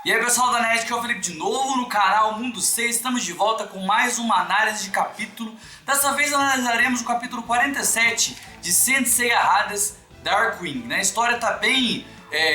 E aí pessoal da NET, que é o Felipe de novo no canal Mundo C. Estamos de volta com mais uma análise de capítulo. Dessa vez analisaremos o capítulo 47 de Senseiya Hades Darkwing, né? A história tá bem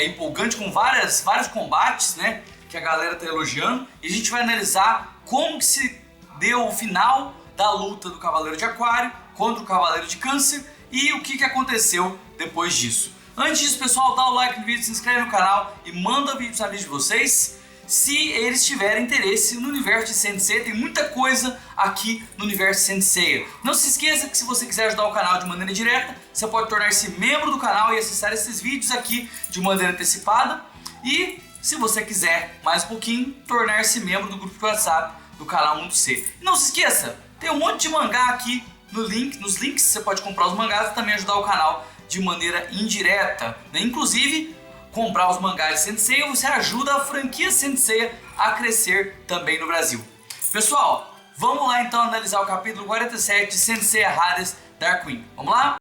empolgante, com vários combates, né, que a galera tá elogiando. E a gente vai analisar como que se deu o final da luta do Cavaleiro de Aquário contra o Cavaleiro de Câncer e o que aconteceu depois disso. Antes disso, pessoal, dá o like no vídeo, se inscreve no canal e manda vídeos para amigos de vocês se eles tiverem interesse no universo de Senseiya. Tem muita coisa aqui no universo de Senseiya. Não se esqueça que se você quiser ajudar o canal de maneira direta, você pode tornar-se membro do canal e acessar esses vídeos aqui de maneira antecipada. E se você quiser mais um pouquinho, tornar-se membro do grupo de WhatsApp do canal Mundo C. E não se esqueça, tem um monte de mangá aqui nos links, você pode comprar os mangás e também ajudar o canal de maneira indireta, né? Inclusive, comprar os mangás de Senseiya, você ajuda a franquia Senseiya a crescer também no Brasil. Pessoal, vamos lá então analisar o capítulo 47 de Senseiya Hades Darkwing. Vamos lá?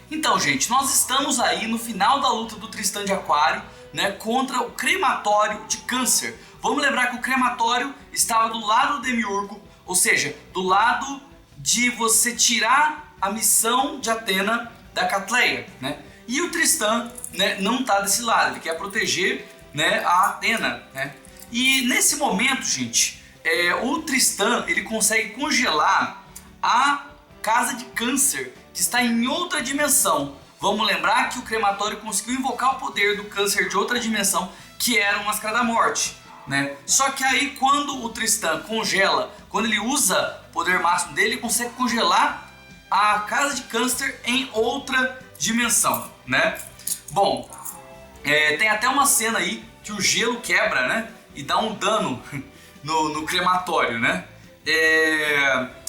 Então, gente, nós estamos aí no final da luta do Tristan de Aquário, né, contra o Crematório de Câncer. Vamos lembrar que o Crematório estava do lado do Demiurgo, ou seja, do lado de você tirar a missão de Athena da Catleia, né? E o Tristan, né, não está desse lado, ele quer proteger, né, a Athena, né? E nesse momento, gente, o Tristan ele consegue congelar a Casa de Câncer, que está em outra dimensão. Vamos lembrar que o Crematório conseguiu invocar o poder do Câncer de outra dimensão, que era o Máscara da Morte, né? Só que aí quando o Tristan congela, quando ele usa o poder máximo dele, ele consegue congelar a Casa de Câncer em outra dimensão, né? Bom, tem até uma cena aí que o gelo quebra, né? E dá um dano no Crematório, né?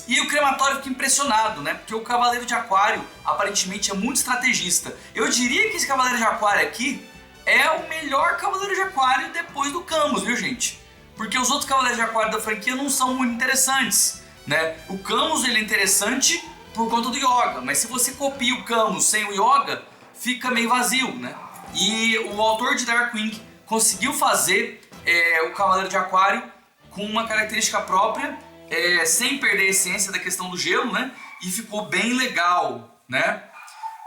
E o Crematório fica impressionado, né? Porque o Cavaleiro de Aquário aparentemente é muito estrategista. Eu diria que esse Cavaleiro de Aquário aqui é o melhor Cavaleiro de Aquário depois do Camus, viu, gente? Porque os outros Cavaleiros de Aquário da franquia não são muito interessantes, né? O Camus ele é interessante por conta do Yoga, mas se você copia o Camus sem o Yoga, fica meio vazio, né? E o autor de Darkwing conseguiu fazer o Cavaleiro de Aquário com uma característica própria, sem perder a essência da questão do gelo, né? E ficou bem legal, né?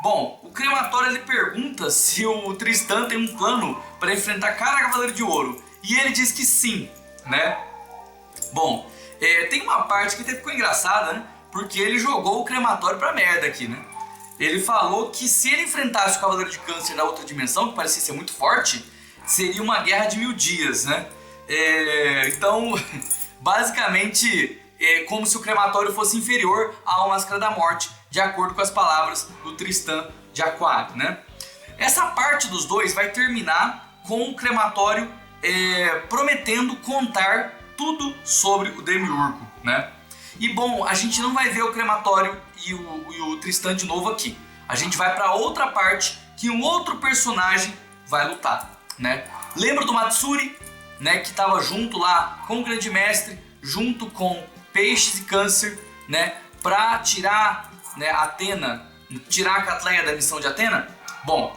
Bom, o Crematório ele pergunta se o Tristan tem um plano para enfrentar cada Cavaleiro de Ouro. E ele diz que sim, né? Bom, tem uma parte que até ficou engraçada, né? Porque ele jogou o Crematório pra merda aqui, né? Ele falou que se ele enfrentasse o Cavaleiro de Câncer da outra dimensão, que parecia ser muito forte, seria uma guerra de 1000 dias, né? Então, basicamente, é como se o Crematório fosse inferior ao Máscara da Morte, de acordo com as palavras do Tristan de Aquário, né? Essa parte dos dois vai terminar com o Crematório prometendo contar tudo sobre o Demiurgo, né? E bom, a gente não vai ver o Crematório e o Tristan de novo aqui. A gente vai para outra parte que um outro personagem vai lutar, né? Lembra do Matsuri, né, que estava junto lá com o Grande Mestre, junto com Peixes e Câncer, né, para tirar, né, Athena, tirar a Catleia da missão de Athena? Bom,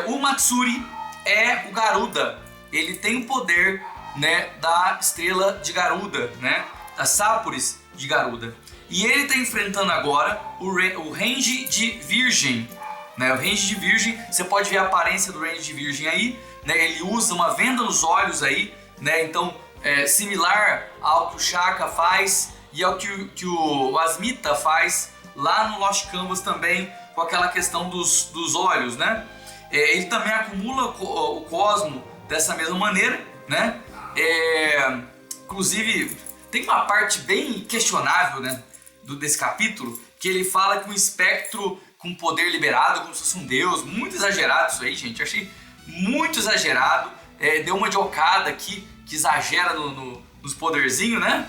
o Matsuri é o Garuda, ele tem o poder, né, da estrela de Garuda, né, da Sáporis de Garuda. E ele está enfrentando agora o Range de Virgem, né, o Range de Virgem, você pode ver a aparência do Range de Virgem aí, né, ele usa uma venda nos olhos aí, né, então similar ao que o Shaka faz e ao que o Asmita faz lá no Lost Canvas também, com aquela questão dos olhos, né? Ele também acumula o cosmo dessa mesma maneira, né? Inclusive, tem uma parte bem questionável, né, desse capítulo, que ele fala que um espectro com poder liberado, como se fosse um deus, muito exagerado isso aí, gente, eu achei muito exagerado, deu uma de Okada aqui, que exagera nos poderzinhos, né?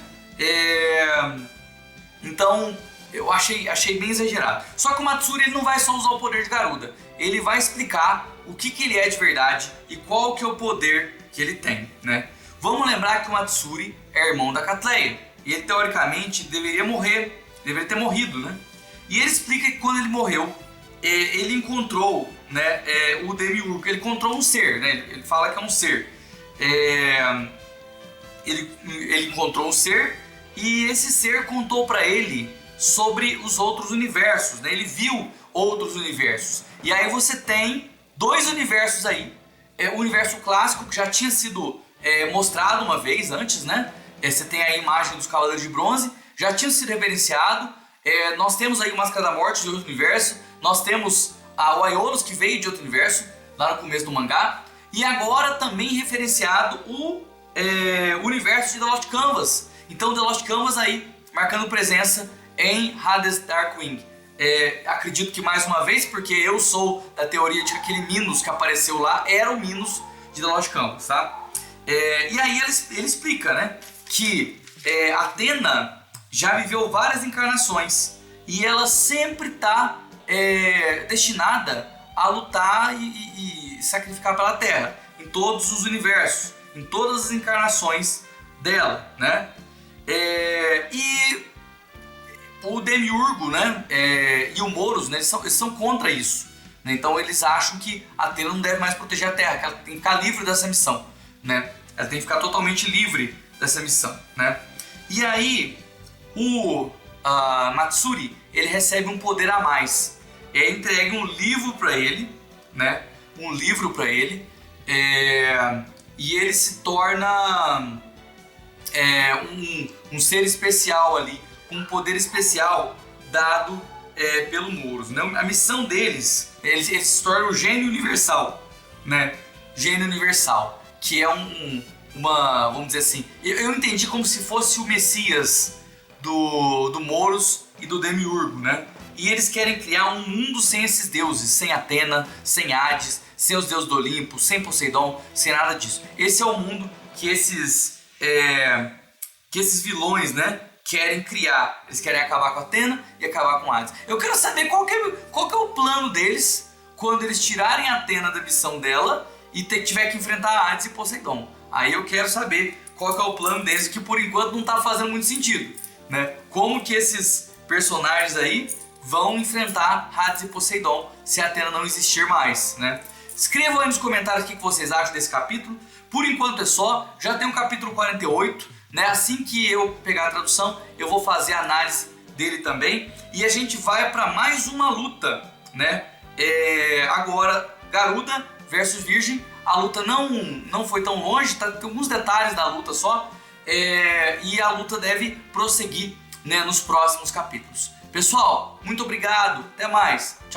Então, eu achei bem exagerado. Só que o Matsuri ele não vai só usar o poder de Garuda, ele vai explicar o que ele é de verdade e qual que é o poder que ele tem, né? Vamos lembrar que o Matsuri é irmão da Catleia, e ele teoricamente deveria ter morrido, né? E ele explica que quando ele morreu, ele encontrou, né, o Demiurgo, ele encontrou um ser, né, ele fala que é um ser. Ele encontrou um ser e esse ser contou para ele sobre os outros universos, né? Ele viu outros universos. E aí você tem dois universos aí. O universo clássico, que já tinha sido mostrado uma vez antes, né? Você tem a imagem dos Cavaleiros de Bronze, já tinha sido reverenciado. Nós temos aí o Máscara da Morte de outro universo. Nós temos o Aiolos, que veio de outro universo, lá no começo do mangá. E agora também referenciado o universo de The Lost Canvas. Então The Lost Canvas aí marcando presença em Hades Darkwing. Acredito que mais uma vez, porque eu sou da teoria de que aquele Minos que apareceu lá era o Minos de The Lost Canvas, tá? E aí ele explica, né, que Athena já viveu várias encarnações e ela sempre está destinada a lutar e sacrificar pela Terra em todos os universos, em todas as encarnações dela, né? E o Demiurgo, né, e o Moros, né, eles são contra isso, né? Então eles acham que a Athena não deve mais proteger a Terra, que ela tem que ficar livre dessa missão, né? Ela tem que ficar totalmente livre dessa missão, né? E aí o Matsuri, ele recebe um poder a mais. Entrega um livro para ele, né? Um livro para ele, e ele se torna um ser especial ali, com um poder especial dado pelo Moros, né? A missão deles, eles se tornam o Gênio Universal, né? Gênio Universal, que é uma, vamos dizer assim, eu entendi como se fosse o Messias do Moros e do Demiurgo, né? E eles querem criar um mundo sem esses deuses, sem Athena, sem Hades, sem os deuses do Olimpo, sem Poseidon, sem nada disso. Esse é o mundo que esses vilões, né, querem criar. Eles querem acabar com Athena e acabar com Hades. Eu quero saber qual que é o plano deles quando eles tirarem a Athena da missão dela e tiver que enfrentar Hades e Poseidon. Aí eu quero saber qual que é o plano deles, que por enquanto não está fazendo muito sentido, né? Como que esses personagens aí vão enfrentar Hades e Poseidon se a Athena não existir mais, né? Escrevam aí nos comentários o que vocês acham desse capítulo. Por enquanto é só, já tem o capítulo 48, né? Assim que eu pegar a tradução, eu vou fazer a análise dele também. E a gente vai para mais uma luta, né? Agora, Garuda versus Virgem. A luta não foi tão longe, tem alguns detalhes da luta só. E a luta deve prosseguir, né, nos próximos capítulos. Pessoal, muito obrigado, até mais, tchau.